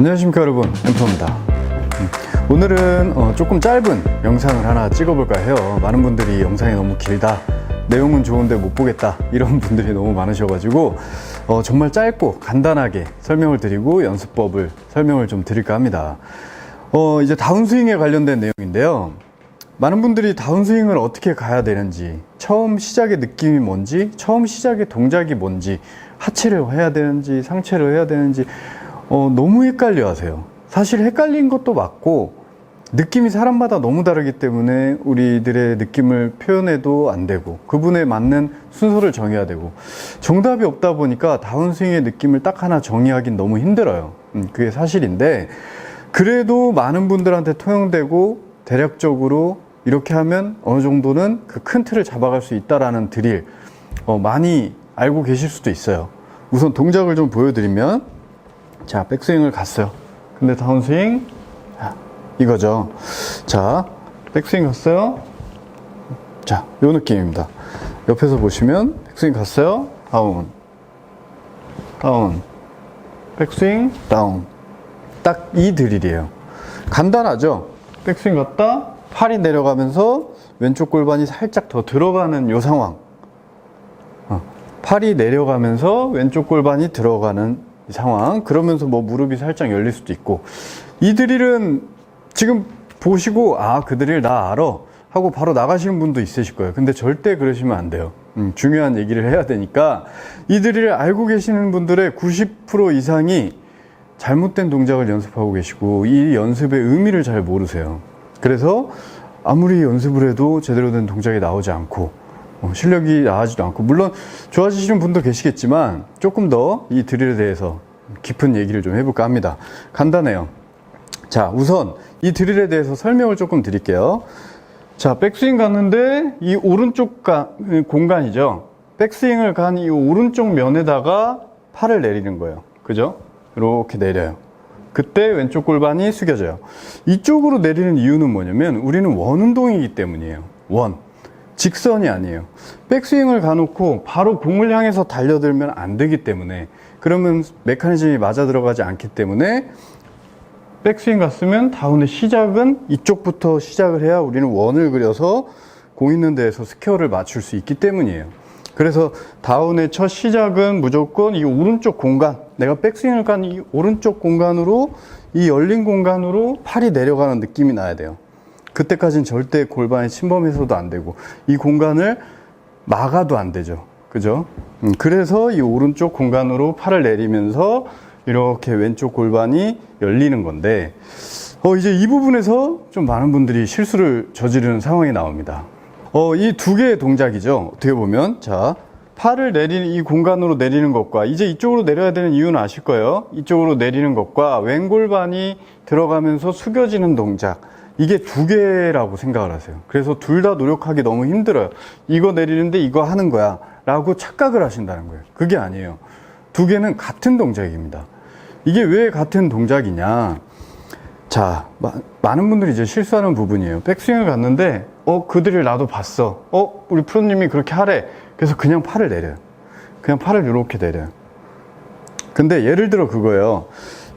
안녕하십니까 여러분, 엠프입니다. 오늘은 조금 짧은 영상을 하나 찍어볼까 해요. 많은 분들이 영상이 너무 길다, 내용은 좋은데 못 보겠다, 이런 분들이 너무 많으셔가지고 정말 짧고 간단하게 설명을 드리고 연습법을 설명을 좀 드릴까 합니다. 이제 다운스윙에 관련된 내용인데요. 많은 분들이 다운스윙을 어떻게 가야 되는지, 처음 시작의 느낌이 뭔지, 처음 시작의 동작이 뭔지, 하체를 해야 되는지 상체를 해야 되는지 너무 헷갈려 하세요. 사실 헷갈린 것도 맞고, 느낌이 사람마다 너무 다르기 때문에 우리들의 느낌을 표현해도 안 되고, 그분에 맞는 순서를 정해야 되고, 정답이 없다 보니까 다운스윙의 느낌을 딱 하나 정의하긴 너무 힘들어요. 그게 사실인데, 그래도 많은 분들한테 통용되고 대략적으로 이렇게 하면 어느 정도는 그 큰 틀을 잡아갈 수 있다라는 드릴 많이 알고 계실 수도 있어요. 우선 동작을 좀 보여드리면, 자, 백스윙을 갔어요. 근데 다운스윙, 이거죠. 자, 백스윙 갔어요. 자, 요 느낌입니다. 옆에서 보시면 백스윙 갔어요. 다운, 다운, 백스윙, 다운. 딱 이 드릴이에요. 간단하죠? 백스윙 갔다, 팔이 내려가면서 왼쪽 골반이 살짝 더 들어가는 요 상황. 팔이 내려가면서 왼쪽 골반이 들어가는 이 상황. 그러면서 뭐 무릎이 살짝 열릴 수도 있고, 이 드릴은 지금 보시고 그 드릴 나 알아 하고 바로 나가시는 분도 있으실 거예요. 근데 절대 그러시면 안 돼요. 중요한 얘기를 해야 되니까. 이 드릴을 알고 계시는 분들의 90% 이상이 잘못된 동작을 연습하고 계시고, 이 연습의 의미를 잘 모르세요. 그래서 아무리 연습을 해도 제대로 된 동작이 나오지 않고 실력이 나아지도 않고, 물론 좋아지시는 분도 계시겠지만 조금 더 이 드릴에 대해서 깊은 얘기를 좀 해볼까 합니다. 간단해요. 자, 우선 이 드릴에 대해서 설명을 조금 드릴게요. 자, 백스윙 갔는데 이 오른쪽 공간이죠. 백스윙을 간 이 오른쪽 면에다가 팔을 내리는 거예요. 그죠? 이렇게 내려요. 그때 왼쪽 골반이 숙여져요. 이쪽으로 내리는 이유는 뭐냐면, 우리는 원 운동이기 때문이에요. 원. 직선이 아니에요. 백스윙을 가놓고 바로 공을 향해서 달려들면 안 되기 때문에, 그러면 메커니즘이 맞아 들어가지 않기 때문에, 백스윙 갔으면 다운의 시작은 이쪽부터 시작을 해야 우리는 원을 그려서 공 있는 데에서 스퀘어를 맞출 수 있기 때문이에요. 그래서 다운의 첫 시작은 무조건 이 오른쪽 공간, 내가 백스윙을 간 이 오른쪽 공간으로, 이 열린 공간으로 팔이 내려가는 느낌이 나야 돼요. 그때까지는 절대 골반에 침범해서도 안 되고, 이 공간을 막아도 안 되죠. 그죠? 그래서 이 오른쪽 공간으로 팔을 내리면서 이렇게 왼쪽 골반이 열리는 건데, 이제 이 부분에서 좀 많은 분들이 실수를 저지르는 상황이 나옵니다. 이 두 개의 동작이죠. 어떻게 보면, 자, 팔을 내리는 이 공간으로 내리는 것과, 이제 이쪽으로 내려야 되는 이유는 아실 거예요. 이쪽으로 내리는 것과 왼 골반이 들어가면서 숙여지는 동작, 이게 두 개라고 생각을 하세요. 그래서 둘 다 노력하기 너무 힘들어요. 이거 내리는데 이거 하는 거야 라고 착각을 하신다는 거예요. 그게 아니에요. 두 개는 같은 동작입니다. 이게 왜 같은 동작이냐. 자, 많은 분들이 이제 실수하는 부분이에요. 백스윙을 갔는데 그들을 나도 봤어. 우리 프로님이 그렇게 하래. 그래서 그냥 팔을 내려요. 그냥 팔을 이렇게 내려요. 근데 예를 들어 그거예요.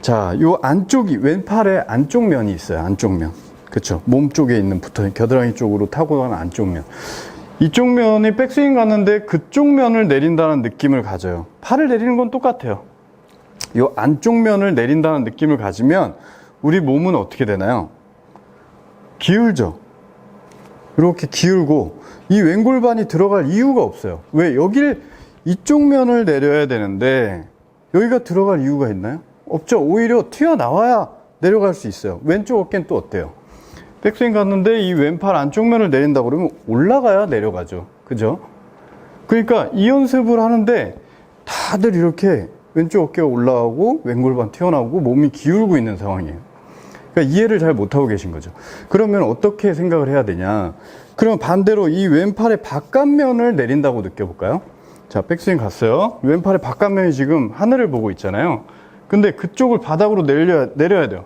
자, 요 안쪽이, 왼팔의 안쪽 면이 있어요. 안쪽 면. 그쵸? 몸 쪽에 있는 겨드랑이 쪽으로 타고 가는 안쪽 면. 이쪽 면이 백스윙 갔는데 그쪽 면을 내린다는 느낌을 가져요. 팔을 내리는 건 똑같아요. 이 안쪽 면을 내린다는 느낌을 가지면 우리 몸은 어떻게 되나요? 기울죠. 이렇게 기울고, 이 왼골반이 들어갈 이유가 없어요. 왜? 이쪽 면을 내려야 되는데 여기가 들어갈 이유가 있나요? 없죠. 오히려 튀어나와야 내려갈 수 있어요. 왼쪽 어깨는 또 어때요? 백스윙 갔는데 이 왼팔 안쪽 면을 내린다 그러면 올라가야 내려가죠. 그죠? 그러니까 이 연습을 하는데 다들 이렇게 왼쪽 어깨가 올라가고 왼골반 튀어나오고 몸이 기울고 있는 상황이에요. 그러니까 이해를 잘 못하고 계신 거죠. 그러면 어떻게 생각을 해야 되냐. 그러면 반대로 이 왼팔의 바깥면을 내린다고 느껴볼까요? 자, 백스윙 갔어요. 왼팔의 바깥면이 지금 하늘을 보고 있잖아요. 근데 그쪽을 바닥으로 내려야 돼요.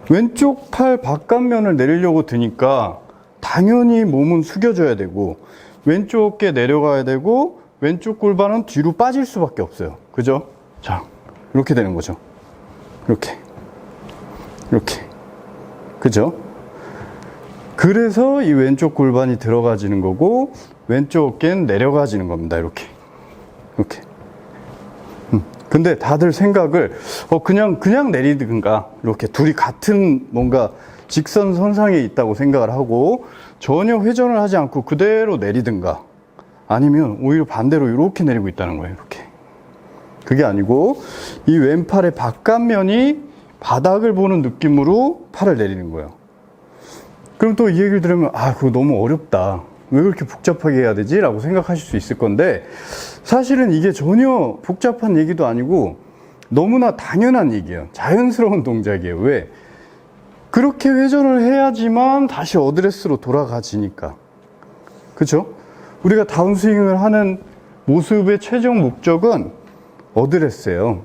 왼쪽 팔 바깥면을 내리려고 드니까 당연히 몸은 숙여져야 되고, 왼쪽 어깨 내려가야 되고, 왼쪽 골반은 뒤로 빠질 수밖에 없어요. 그죠? 자, 이렇게 되는 거죠. 이렇게. 그죠? 그래서 이 왼쪽 골반이 들어가지는 거고, 왼쪽 어깨는 내려가지는 겁니다. 이렇게. 근데 다들 생각을, 그냥 내리든가, 이렇게 둘이 같은 뭔가 직선선상에 있다고 생각을 하고, 전혀 회전을 하지 않고 그대로 내리든가, 아니면 오히려 반대로 이렇게 내리고 있다는 거예요. 이렇게. 그게 아니고, 이 왼팔의 바깥면이 바닥을 보는 느낌으로 팔을 내리는 거예요. 그럼 또 이 얘기를 들으면, 그거 너무 어렵다. 왜 그렇게 복잡하게 해야 되지? 라고 생각하실 수 있을 건데, 사실은 이게 전혀 복잡한 얘기도 아니고 너무나 당연한 얘기예요. 자연스러운 동작이에요. 왜? 그렇게 회전을 해야지만 다시 어드레스로 돌아가지니까. 그쵸? 우리가 다운스윙을 하는 모습의 최종 목적은 어드레스예요.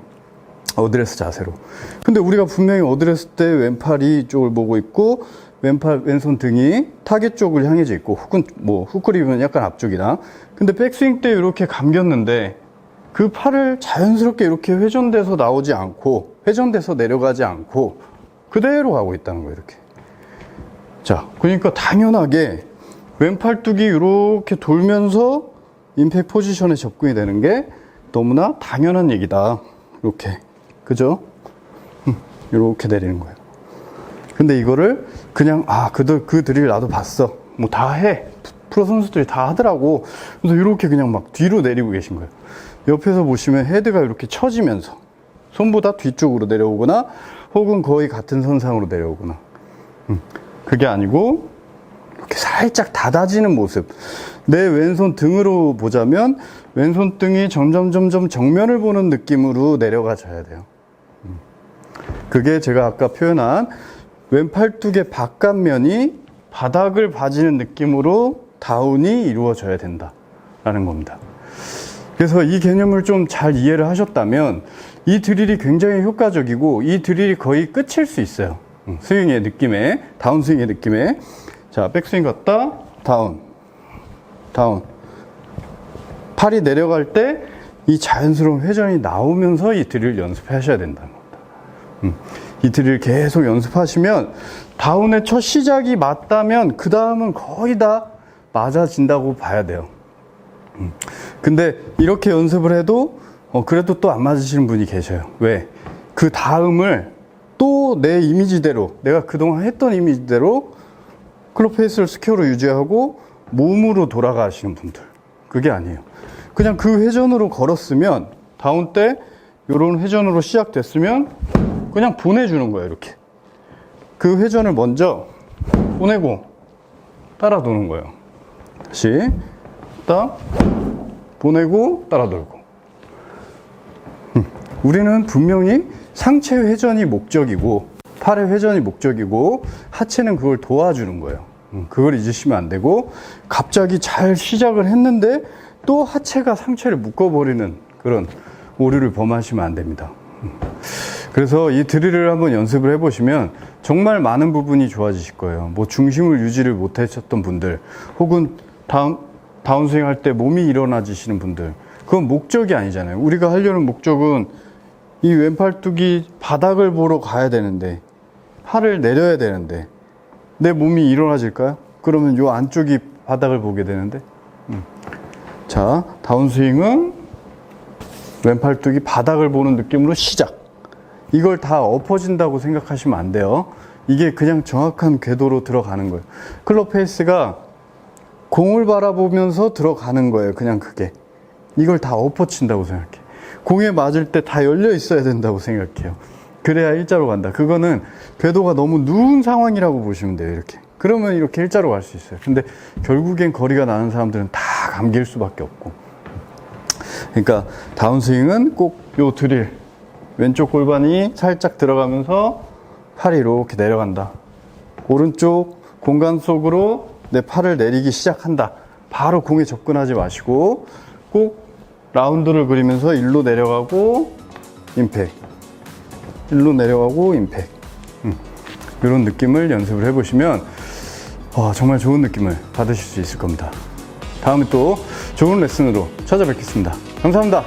어드레스 자세로. 근데 우리가 분명히 어드레스 때 왼팔이 이쪽을 보고 있고, 왼손 등이 타겟 쪽을 향해져 있고, 혹은 훅그립은 약간 앞쪽이다. 근데 백스윙 때 이렇게 감겼는데, 그 팔을 자연스럽게 이렇게 회전돼서 나오지 않고, 회전돼서 내려가지 않고, 그대로 가고 있다는 거예요, 이렇게. 자, 그러니까 당연하게 왼팔뚝이 이렇게 돌면서 임팩트 포지션에 접근이 되는 게 너무나 당연한 얘기다. 이렇게. 그죠? 이렇게 내리는 거예요. 근데 이거를 그냥, 그 드릴 나도 봤어. 뭐 다 해. 프로 선수들이 다 하더라고. 그래서 이렇게 그냥 막 뒤로 내리고 계신 거예요. 옆에서 보시면 헤드가 이렇게 처지면서 손보다 뒤쪽으로 내려오거나 혹은 거의 같은 선상으로 내려오거나. 그게 아니고 이렇게 살짝 닫아지는 모습. 내 왼손 등으로 보자면 왼손 등이 점점 정면을 보는 느낌으로 내려가줘야 돼요. 그게 제가 아까 표현한 왼팔뚝의 바깥면이 바닥을 봐지는 느낌으로 다운이 이루어져야 된다라는 겁니다. 그래서 이 개념을 좀 잘 이해를 하셨다면 이 드릴이 굉장히 효과적이고 이 드릴이 거의 끝일 수 있어요. 스윙의 느낌에, 다운 스윙의 느낌에. 자, 백스윙 갔다, 다운. 팔이 내려갈 때 이 자연스러운 회전이 나오면서 이 드릴을 연습하셔야 된다는 겁니다. 이 드릴을 계속 연습하시면 다운의 첫 시작이 맞다면 그 다음은 거의 다 맞아진다고 봐야 돼요. 근데 이렇게 연습을 해도 그래도 또 안 맞으시는 분이 계셔요. 왜? 그 다음을 또 내 이미지대로, 내가 그동안 했던 이미지대로 클럽 페이스를 스퀘어로 유지하고 몸으로 돌아가시는 분들. 그게 아니에요. 그냥 그 회전으로 걸었으면 다운 때 이런 회전으로 시작됐으면 그냥 보내주는 거예요. 이렇게 그 회전을 먼저 보내고 따라 도는 거예요. 다시 딱 보내고 따라 돌고. 우리는 분명히 상체 회전이 목적이고 팔의 회전이 목적이고 하체는 그걸 도와주는 거예요. 그걸 잊으시면 안 되고, 갑자기 잘 시작을 했는데 또 하체가 상체를 묶어버리는 그런 오류를 범하시면 안 됩니다. 그래서 이 드릴을 한번 연습을 해보시면 정말 많은 부분이 좋아지실 거예요. 뭐 중심을 유지를 못하셨던 분들, 혹은 다운스윙 할 때 몸이 일어나지시는 분들, 그건 목적이 아니잖아요. 우리가 하려는 목적은 이 왼팔뚝이 바닥을 보러 가야 되는데, 팔을 내려야 되는데 내 몸이 일어나질까요? 그러면 요 안쪽이 바닥을 보게 되는데. 자, 다운스윙은 왼팔뚝이 바닥을 보는 느낌으로 시작. 이걸 다 엎어진다고 생각하시면 안 돼요. 이게 그냥 정확한 궤도로 들어가는 거예요. 클럽 페이스가 공을 바라보면서 들어가는 거예요. 그냥 그게. 이걸 다 엎어친다고 생각해. 공에 맞을 때 다 열려 있어야 된다고 생각해요. 그래야 일자로 간다. 그거는 궤도가 너무 누운 상황이라고 보시면 돼요. 이렇게. 그러면 이렇게 일자로 갈 수 있어요. 근데 결국엔 거리가 나는 사람들은 다 감길 수밖에 없고. 그러니까 다운스윙은 꼭 요 드릴, 왼쪽 골반이 살짝 들어가면서 팔이 이렇게 내려간다. 오른쪽 공간 속으로 내 팔을 내리기 시작한다. 바로 공에 접근하지 마시고 꼭 라운드를 그리면서 일로 내려가고 임팩, 일로 내려가고 임팩. 이런 느낌을 연습을 해보시면 정말 좋은 느낌을 받으실 수 있을 겁니다. 다음에 또 좋은 레슨으로 찾아뵙겠습니다. 감사합니다.